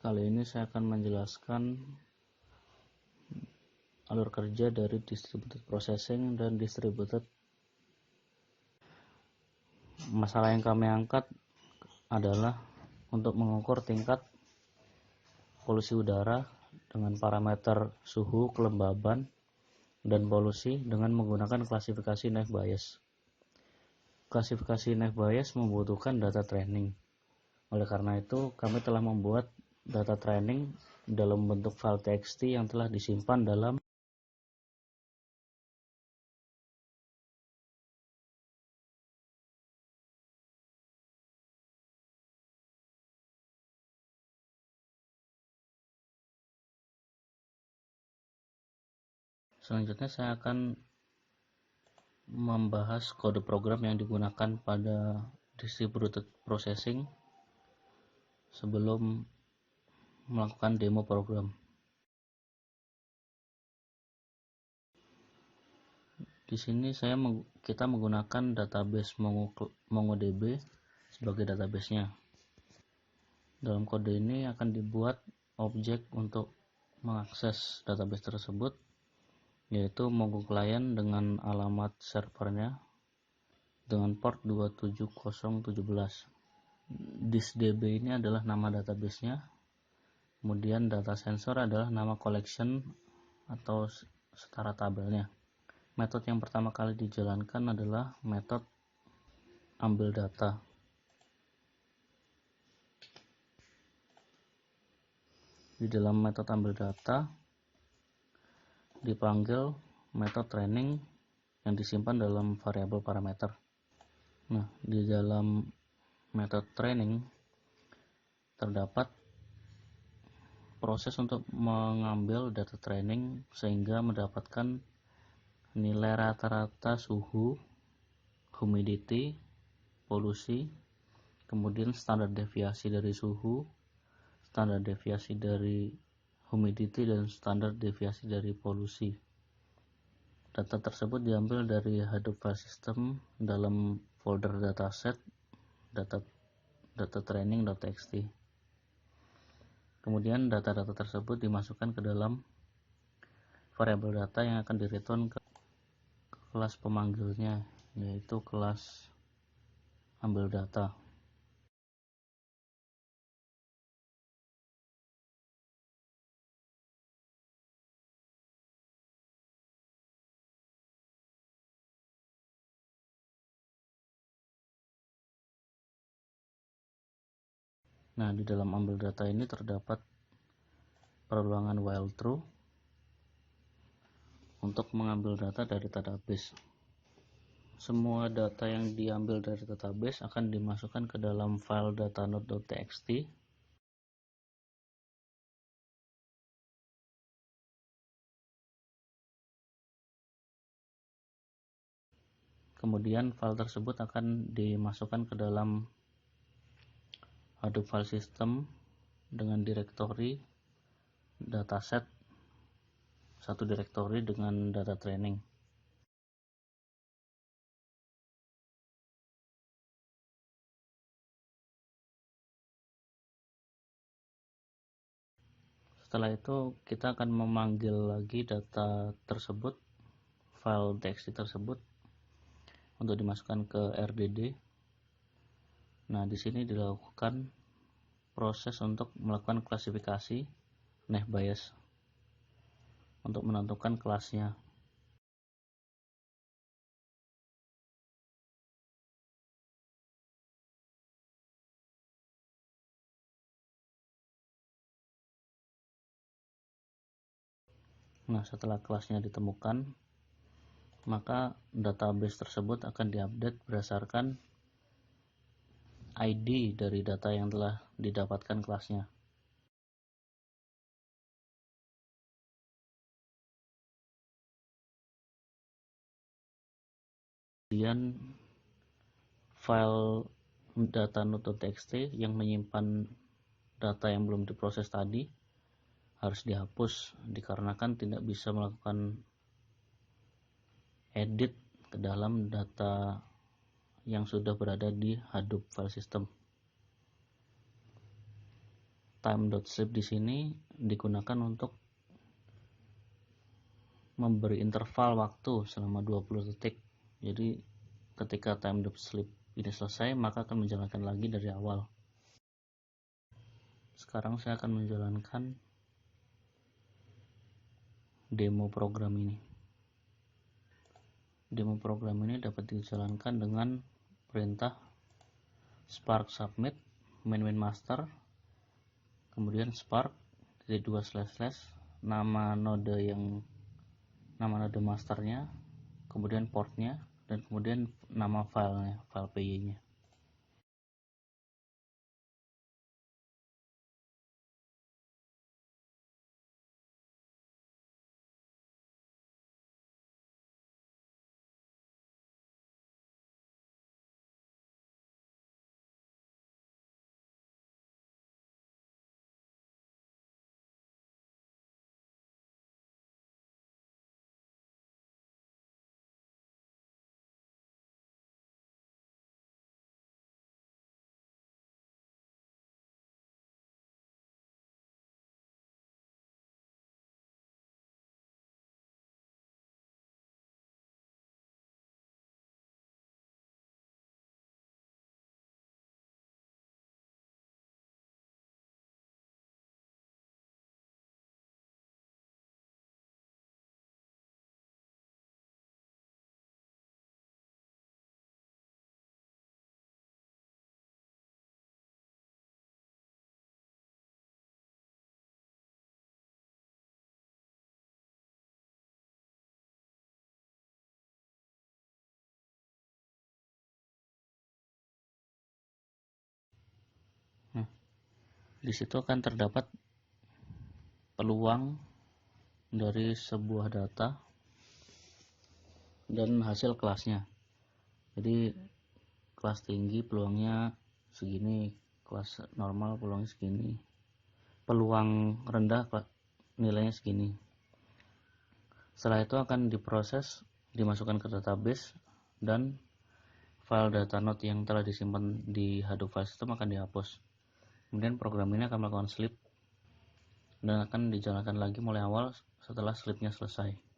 Kali ini saya akan menjelaskan alur kerja dari distributed processing dan distributed. Masalah yang kami angkat adalah untuk mengukur tingkat polusi udara dengan parameter suhu, kelembaban, dan polusi dengan menggunakan klasifikasi Naive Bayes. Klasifikasi Naive Bayes membutuhkan data training. Oleh karena itu, kami telah membuat data training dalam bentuk file txt yang telah disimpan dalam Selanjutnya saya akan membahas kode program yang digunakan pada distributed processing sebelum melakukan demo program. Di sini kita menggunakan database MongoDB sebagai database-nya. Dalam kode ini akan dibuat objek untuk mengakses database tersebut, yaitu Mongo Client dengan alamat servernya dengan port 27017. DisDB ini adalah nama database-nya. Kemudian data sensor adalah nama collection atau setara tabelnya. Metode yang pertama kali dijalankan adalah metode ambil data. Di dalam metode ambil data dipanggil metode training yang disimpan dalam variabel parameter. Nah, di dalam metode training terdapat proses untuk mengambil data training sehingga mendapatkan nilai rata-rata suhu, humidity, polusi, kemudian standar deviasi dari suhu, standar deviasi dari humidity, dan standar deviasi dari polusi. Data tersebut diambil dari Hadoop file system dalam folder dataset data training.txt. Kemudian data-data tersebut dimasukkan ke dalam variabel data yang akan di-return ke kelas pemanggilnya, yaitu kelas ambil data. Nah, di dalam ambil data ini terdapat perulangan while true untuk mengambil data dari database. Semua data yang diambil dari database akan dimasukkan ke dalam file datanode.txt. Kemudian file tersebut akan dimasukkan ke dalam Hadoop file system dengan direktori dataset, satu direktori dengan data training. Setelah itu kita akan memanggil lagi data tersebut, file txt tersebut, untuk dimasukkan ke RDD. Nah, di sini dilakukan proses untuk melakukan klasifikasi Naive Bayes untuk menentukan kelasnya. Nah, setelah kelasnya ditemukan, maka database tersebut akan diupdate berdasarkan ID dari data yang telah didapatkan kelasnya. Kemudian file datanode.txt yang menyimpan data yang belum diproses tadi harus dihapus dikarenakan tidak bisa melakukan edit ke dalam data yang sudah berada di Hadoop file system. time.sleep di sini digunakan untuk memberi interval waktu selama 20 detik. Jadi ketika time.sleep ini selesai, maka akan menjalankan lagi dari awal. Sekarang saya akan menjalankan demo program ini. Demo program ini dapat dijalankan dengan perintah spark submit main master, kemudian spark // nama node masternya, kemudian portnya, dan kemudian nama filenya, file py-nya. Nah, di situ akan terdapat peluang dari sebuah data dan hasil kelasnya. Jadi kelas tinggi peluangnya segini, kelas normal peluangnya segini, peluang rendah nilainya segini. Setelah itu akan diproses, dimasukkan ke database, dan file data node yang telah disimpan di Hadoop file system akan dihapus. Kemudian program ini akan melakukan sleep dan akan dijalankan lagi mulai awal setelah sleepnya selesai.